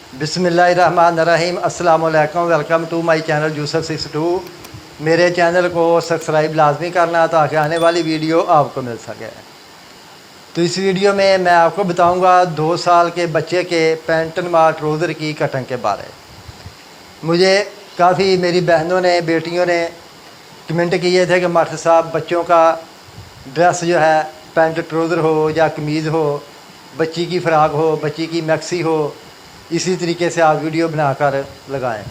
बिस्मिल्लाहिर्रहमानिर्रहीम। अस्सलाम वालेकुम। Welcome to my channel Yusuf 62। मेरे चैनल को सब्सक्राइब लाजमी करना ताकि आने वाली वीडियो आपको मिल सके। तो इस वीडियो में मैं आपको बताऊंगा 2 साल के बच्चे के पैंट नुमा ट्राउज़र की कटिंग के बारे। मुझे काफ़ी मेरी बहनों ने बेटियों ने कमेंट किए थे कि मास्टर साहब बच्चों का ड्रेस जो है पैंट ट्राउज़र हो या कमीज़ हो, बच्ची की फ़्राक हो, बच्ची की मैक्सी हो, इसी तरीके से आप वीडियो बनाकर लगाएं।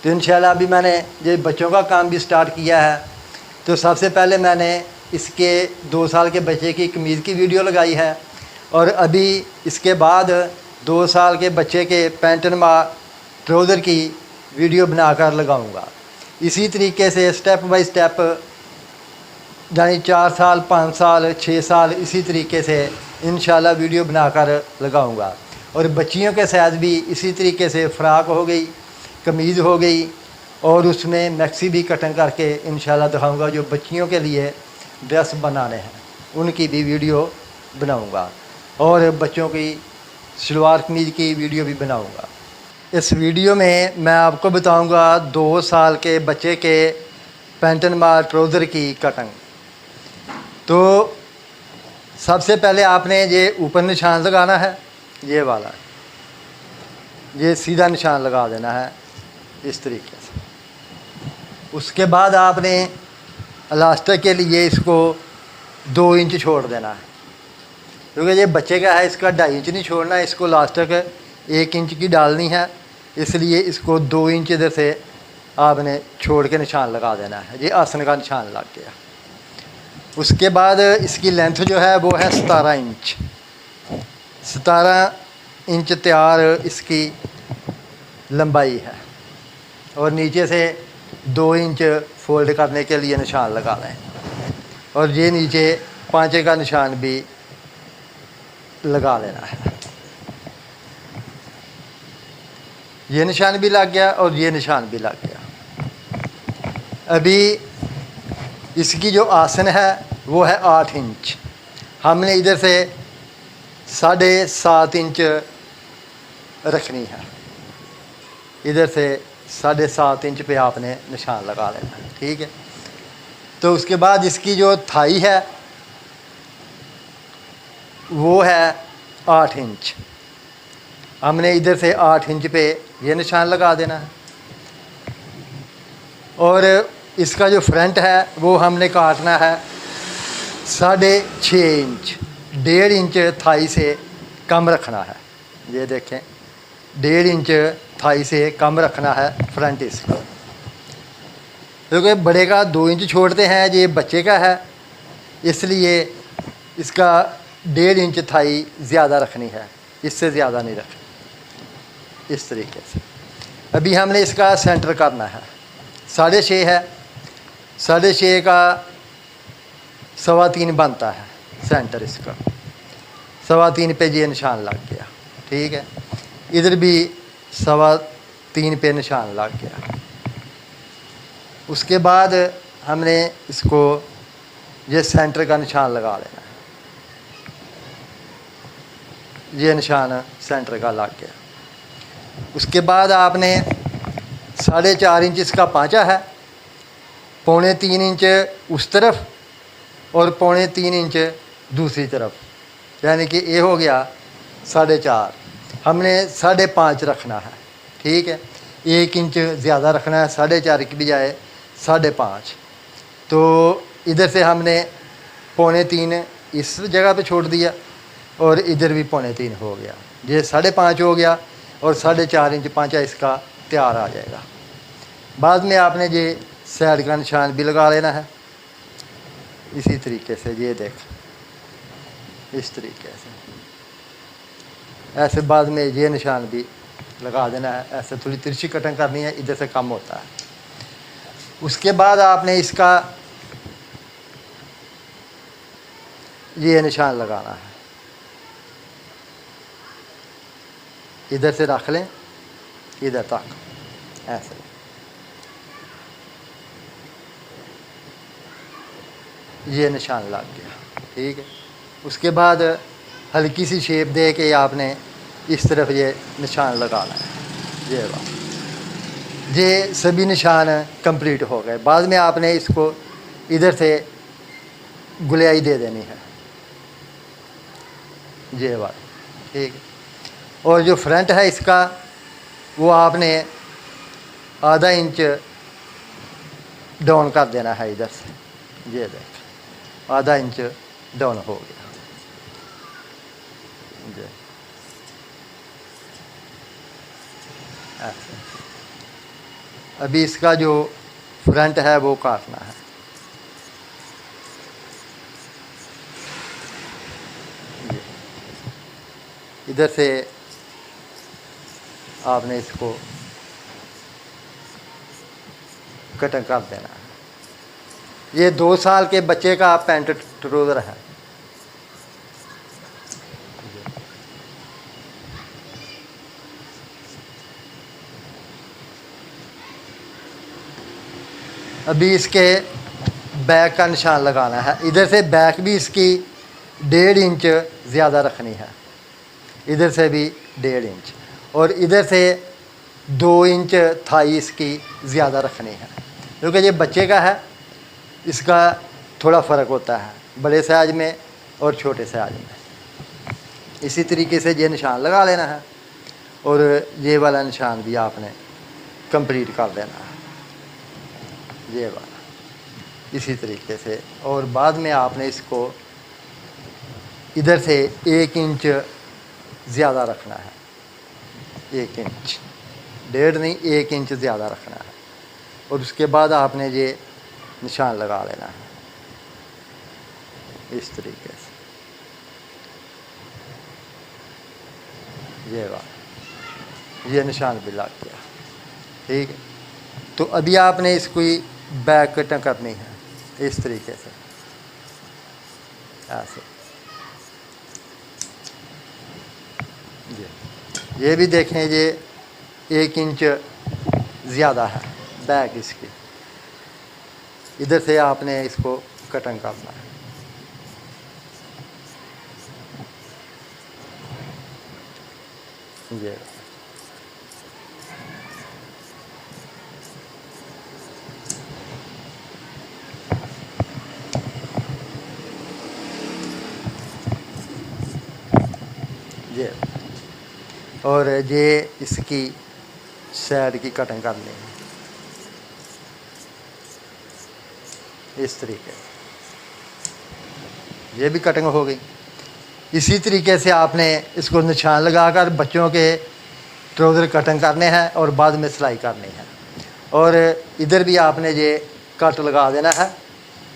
तो इंशाल्लाह अभी मैंने ये बच्चों का काम भी स्टार्ट किया है। तो सबसे पहले मैंने इसके 2 साल के बच्चे की कमीज़ की वीडियो लगाई है और अभी इसके बाद 2 साल के बच्चे के पैंट नुमा ट्राउज़र की वीडियो बनाकर लगाऊंगा। इसी तरीके से स्टेप बाय स्टेप, यानी 4 साल, 5 साल, 6 साल, इसी तरीके से इंशाल्लाह वीडियो बनाकर लगाऊंगा। और बच्चियों के साथ भी इसी तरीके से फ़्राक हो गई, कमीज़ हो गई और उसमें मैक्सी भी कटिंग करके इंशाल्लाह दिखाऊंगा। जो बच्चियों के लिए ड्रेस बनाने हैं उनकी भी वीडियो बनाऊंगा और बच्चों की सलवार कमीज़ की वीडियो भी बनाऊंगा। इस वीडियो में मैं आपको बताऊंगा 2 साल के बच्चे के पैंट नुमा ट्राउज़र की कटिंग। तो सबसे पहले आपने ये ऊपर निशान लगाना है, ये वाला, ये सीधा निशान लगा देना है इस तरीके से। उसके बाद आपने इलास्टिक के लिए इसको 2 इंच छोड़ देना है, क्योंकि ये बच्चे का है, इसका 2.5 इंच नहीं छोड़ना है, इसको इलास्टिक 1 इंच की डालनी है, इसलिए इसको 2 इंच इधर से आपने छोड़ के निशान लगा देना है। ये आसन का निशान लग गया। उसके बाद इसकी लेंथ जो है वो है 17 इंच। 17 इंच तैयार इसकी लंबाई है और नीचे से 2 इंच फोल्ड करने के लिए निशान लगा लें और ये नीचे 5 का निशान भी लगा लेना है। ये निशान भी लग गया और ये निशान भी लग गया। अभी इसकी जो आसन है वो है 8 इंच। हमने इधर से 7.5 इंच रखनी है, इधर से 7.5 इंच पे आपने निशान लगा लेना है, ठीक है। तो उसके बाद इसकी जो थाई है वो है 8 इंच। हमने इधर से 8 इंच पे ये निशान लगा देना है और इसका जो फ्रंट है वो हमने काटना है 6.5 इंच। 1.5 इंच थाई से कम रखना है। ये देखें, 1.5 इंच थाई से कम रखना है फ्रंट इसका, क्योंकि बड़े का 2 इंच छोड़ते हैं, ये बच्चे का है, इसलिए इसका 1.5 इंच थाई ज़्यादा रखनी है, इससे ज़्यादा नहीं रखनी। इस तरीके से अभी हमने इसका सेंटर करना है। 6.5 है, 6.5 का 3.25 बनता है सेंटर इसका। 3.25 पे ये निशान लग गया, ठीक है। इधर भी 3.25 पे निशान लग गया। उसके बाद हमने इसको ये सेंटर का निशान लगा लेना है। ये निशान सेंटर का लग गया। उसके बाद आपने 4.5 इंच इसका पांचा है, 3.25 इंच उस तरफ और 3.25 इंच दूसरी तरफ, यानी कि ये हो गया 4.5। हमने 5.5 रखना है, ठीक है। 1 इंच ज़्यादा रखना है, 4.5 की बजाय 5.5। तो इधर से हमने 3.25 इस जगह पे छोड़ दिया और इधर भी 3.25 हो गया। ये 5.5 हो गया और 4.5 इंच पांचा इसका तैयार आ जाएगा। बाद में आपने ये साइड का निशान भी लगा लेना है इसी तरीके से। ये देख, इस तरीके से ऐसे बाद में ये निशान भी लगा देना है। ऐसे थोड़ी तिरछी कटिंग करनी है, इधर से कम होता है। उसके बाद आपने इसका ये निशान लगाना है, इधर से रख लें इधर तक, ऐसे। ये निशान लग गया, ठीक है। उसके बाद हल्की सी शेप दे के आपने इस तरफ ये निशान लगाना है। ये वाह, ये सभी निशान कंप्लीट हो गए। बाद में आपने इसको इधर से गुलियाई दे देनी है। ये वाह, ठीक है। और जो फ्रंट है इसका, वो आपने आधा इंच डाउन कर देना है इधर से। ये देख, आधा इंच डाउन हो गया। ये ऐसे। अभी इसका जो फ्रंट है वो काटना है। इधर से आपने इसको कटिंग कर देना है। ये 2 साल के बच्चे का पैंट ट्राउज़र है। अभी इसके बैक का निशान लगाना है। इधर से बैक भी इसकी 1.5 इंच ज़्यादा रखनी है, इधर से भी 1.5 इंच, और इधर से 2 इंच थाई इसकी ज़्यादा रखनी है, क्योंकि ये बच्चे का है, इसका थोड़ा फ़र्क होता है बड़े साइज में और छोटे साइज में। इसी तरीके से ये निशान लगा लेना है, और ये वाला निशान भी आपने कंप्लीट कर देना है, ये वाला इसी तरीके से। और बाद में आपने इसको इधर से 1 इंच ज़्यादा रखना है, 1 इंच, 1.5 नहीं 1 इंच ज़्यादा रखना है, और उसके बाद आपने ये निशान लगा लेना है इस तरीके से। ये वाला, ये निशान भी लग गया, ठीक है। तो अभी आपने इसको बैक कटिंग करनी है इस तरीके से, ऐसे। ये भी देखें, ये 1 इंच ज़्यादा है बैक इसकी, इधर से आपने इसको कटिंग करना है। ये और ये इसकी साइड की कटिंग करनी है इस तरीके से। ये भी कटिंग हो गई। इसी तरीके से आपने इसको निशान लगाकर बच्चों के ट्राउज़र कटिंग करने हैं और बाद में सिलाई करनी है। और इधर भी आपने ये कट लगा देना है,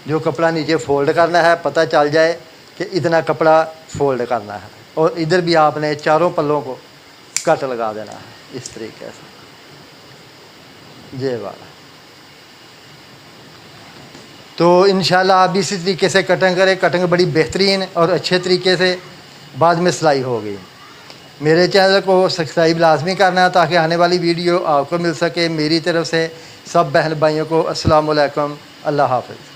जो कपड़ा नीचे फ़ोल्ड करना है, पता चल जाए कि इतना कपड़ा फ़ोल्ड करना है। और इधर भी आपने चारों पल्लों को कट लगा देना है इस तरीके से, ये वाला। तो इंशाल्लाह आप भी इसी तरीके से कटिंग करें। कटिंग बड़ी बेहतरीन और अच्छे तरीके से बाद में सिलाई होगी। मेरे चैनल को सब्सक्राइब लाजमी करना ताकि आने वाली वीडियो आपको मिल सके। मेरी तरफ से सब बहन भाइयों को अस्सलाम वालेकुम, अल्लाह हाफ़िज़।